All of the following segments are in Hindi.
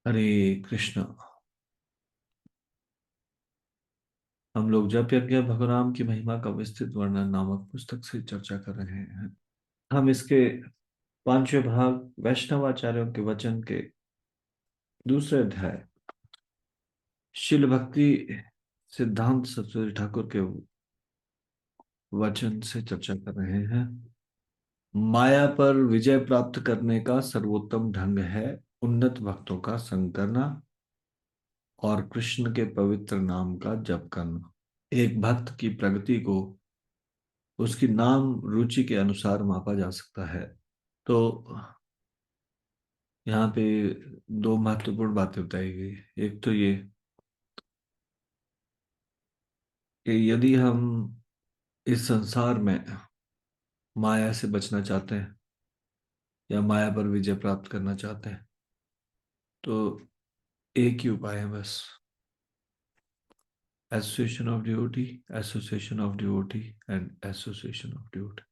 हरे कृष्ण। हम लोग जप यज्ञ भगवान की महिमा का विस्तृत वर्णन नामक पुस्तक से चर्चा कर रहे हैं। हम इसके पांचवें भाग वैष्णवाचार्यों के वचन के दूसरे अध्याय शिल भक्ति सिद्धांत सतसुरी ठाकुर के वचन से चर्चा कर रहे हैं। माया पर विजय प्राप्त करने का सर्वोत्तम ढंग है उन्नत भक्तों का संग करना और कृष्ण के पवित्र नाम का जप करना। एक भक्त की प्रगति को उसकी नाम रुचि के अनुसार मापा जा सकता है। तो यहाँ पे दो महत्वपूर्ण बातें बताई गई। एक तो ये कि यदि हम इस संसार में माया से बचना चाहते हैं या माया पर विजय प्राप्त करना चाहते हैं तो एक ही उपाय है बस, association of devotee, association of devotee and association of devotee.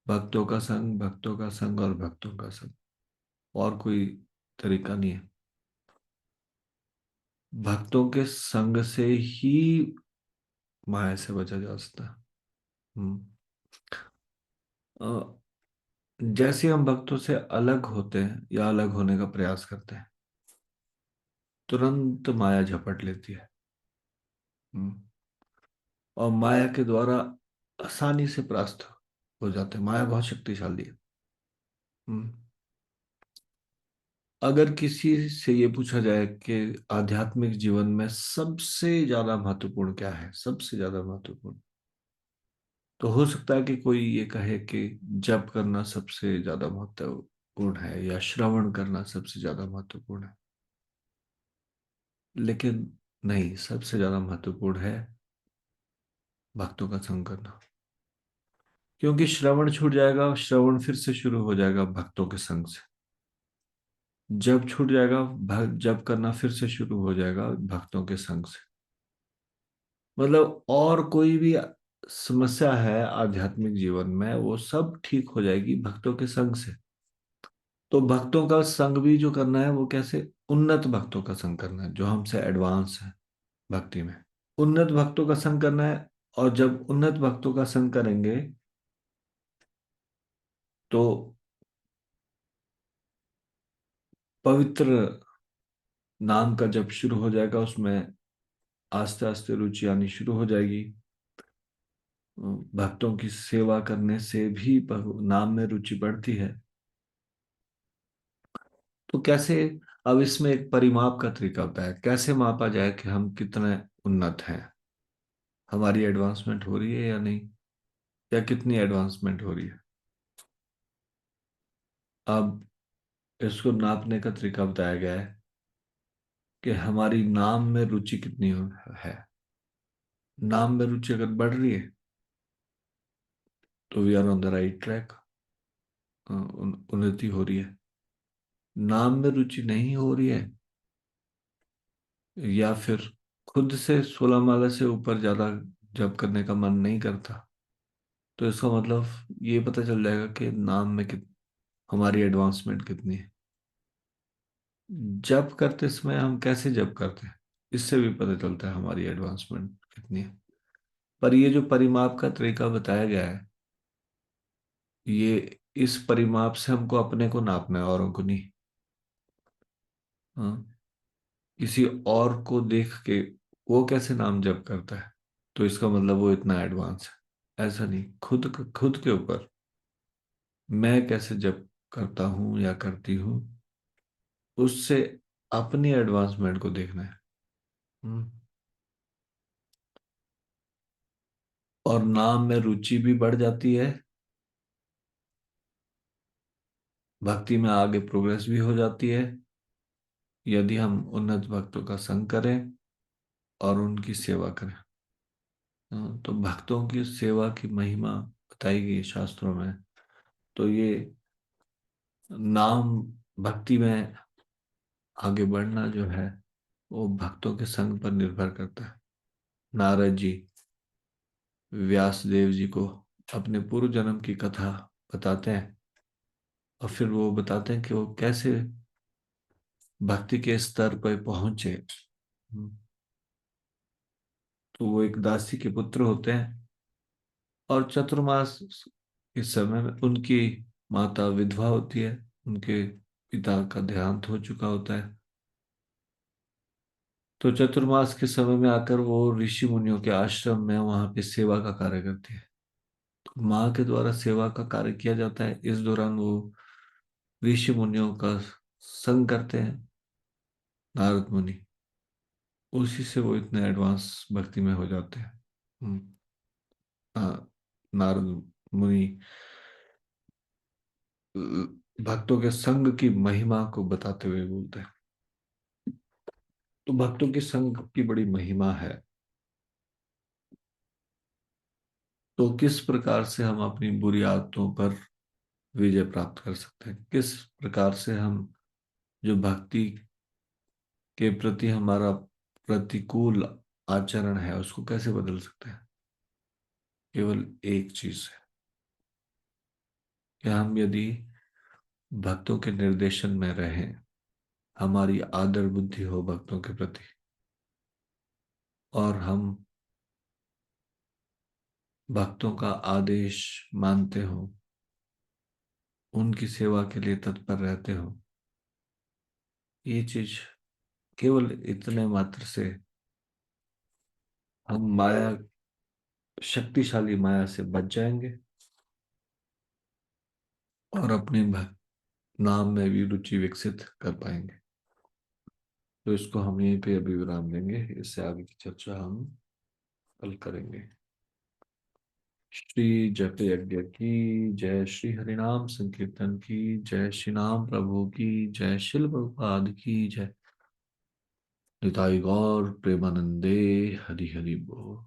भक्तों का संग, भक्तों का संग और भक्तों का संग, और कोई तरीका नहीं है। भक्तों के संग से ही माया से बचा जा सकता है। हम्म। अ, जैसे हम भक्तों से अलग होते हैं या अलग होने का प्रयास करते हैं, तुरंत माया झपट लेती है। हम्म। और माया के द्वारा आसानी से परास्त हो जाते हैं। माया बहुत शक्तिशाली है। हम्म। अगर किसी से ये पूछा जाए कि आध्यात्मिक जीवन में सबसे ज्यादा महत्वपूर्ण क्या है, सबसे ज्यादा महत्वपूर्ण, तो हो सकता है कि कोई ये कहे कि जप करना सबसे ज्यादा महत्वपूर्ण है या श्रवण करना सबसे ज्यादा महत्वपूर्ण है। लेकिन नहीं, सबसे ज्यादा महत्वपूर्ण है भक्तों का संग करना। क्योंकि श्रवण छूट जाएगा, श्रवण फिर से शुरू हो जाएगा भक्तों के संग से। जब छूट जाएगा, जब करना फिर से शुरू हो जाएगा भक्तों के संग से। मतलब और कोई भी समस्या है आध्यात्मिक जीवन में, वो सब ठीक हो जाएगी भक्तों के संग से। तो भक्तों का संग भी जो करना है वो कैसे, उन्नत भक्तों का संग करना है जो हमसे एडवांस है भक्ति में। उन्नत भक्तों का संग करना है। और जब उन्नत भक्तों का संग करेंगे तो पवित्र नाम का जब शुरू हो जाएगा, उसमें आस्ते आस्ते रुचि आनी शुरू हो जाएगी। भक्तों की सेवा करने से भी नाम में रुचि बढ़ती है। तो कैसे, अब इसमें एक परिमाप का तरीका होता है, कैसे मापा जाए कि हम कितने उन्नत हैं, हमारी एडवांसमेंट हो रही है या नहीं, या कितनी एडवांसमेंट हो रही है। अब इसको नापने का तरीका बताया गया है कि हमारी नाम में रुचि कितनी है। नाम में रुचि अगर बढ़ रही है तो we are on the right track, उन्नति हो रही है। नाम में रुचि नहीं हो रही है या फिर खुद से 16 माला से ऊपर ज्यादा जप करने का मन नहीं करता, तो इसका मतलब ये पता चल जाएगा कि नाम में हमारी एडवांसमेंट कितनी है। जप करते समय हम कैसे जप करते हैं, इससे भी पता चलता है हमारी एडवांसमेंट कितनी है। पर ये जो परिमाप का तरीका बताया गया है, ये इस परिमाप से हमको अपने को नापना है, औरों को नहीं। हाँ। किसी और को देख के वो कैसे नाम जप करता है तो इसका मतलब वो इतना एडवांस है, ऐसा नहीं। खुद के ऊपर मैं कैसे जप करता हूँ या करती हूँ, उससे अपनी एडवांसमेंट को देखना है। हम्म। और नाम में रुचि भी बढ़ जाती है, भक्ति में आगे प्रोग्रेस भी हो जाती है यदि हम उन्नत भक्तों का संग करें और उनकी सेवा करें। तो भक्तों की सेवा की महिमा बताई गई है शास्त्रों में। तो ये नाम भक्ति में आगे बढ़ना जो है वो भक्तों के संग पर निर्भर करता है। नारद जी व्यासदेव जी को अपने पूर्व जन्म की कथा बताते हैं और फिर वो बताते हैं कि वो कैसे भक्ति के स्तर पर पहुंचे, तो वो एक दासी के पुत्र होते हैं। और चतुर्मास के समय में उनकी माता विधवा होती है, उनके पिता का देहांत हो चुका होता है। तो चतुर्मास के समय में आकर वो ऋषि मुनियों के आश्रम में वहां पे सेवा का कार्य करती है। तो माँ के द्वारा सेवा का कार्य किया जाता है। इस दौरान वो ऋषि मुनियों का संग करते हैं, नारद मुनि। उसी से वो इतने एडवांस भक्ति में हो जाते हैं। हम्म, नारद मुनि भक्तों के संग की महिमा को बताते हुए बोलते हैं। तो भक्तों के संग की बड़ी महिमा है। तो किस प्रकार से हम अपनी बुरी आदतों पर विजय प्राप्त कर सकते हैं, किस प्रकार से हम जो भक्ति के प्रति हमारा प्रतिकूल आचरण है उसको कैसे बदल सकते हैं। केवल एक चीज है कि हम यदि भक्तों के निर्देशन में रहें, हमारी आदर बुद्धि हो भक्तों के प्रति, और हम भक्तों का आदेश मानते हो, उनकी सेवा के लिए तत्पर रहते हो, ये चीज केवल इतने मात्र से हम माया, शक्तिशाली माया से बच जाएंगे और अपने भक्त नाम में भी रुचि विकसित कर पाएंगे। तो इसको हम यहीं पे अभी विराम देंगे, इससे आगे की चर्चा हम कल करेंगे। श्री जप यज्ञ की जय, श्री हरिनाम संकीर्तन की जय, श्री नाम प्रभु की जय, शिल प्रभुपाद की जय। निताई गौर प्रेमानंदे, हरि हरि बोल।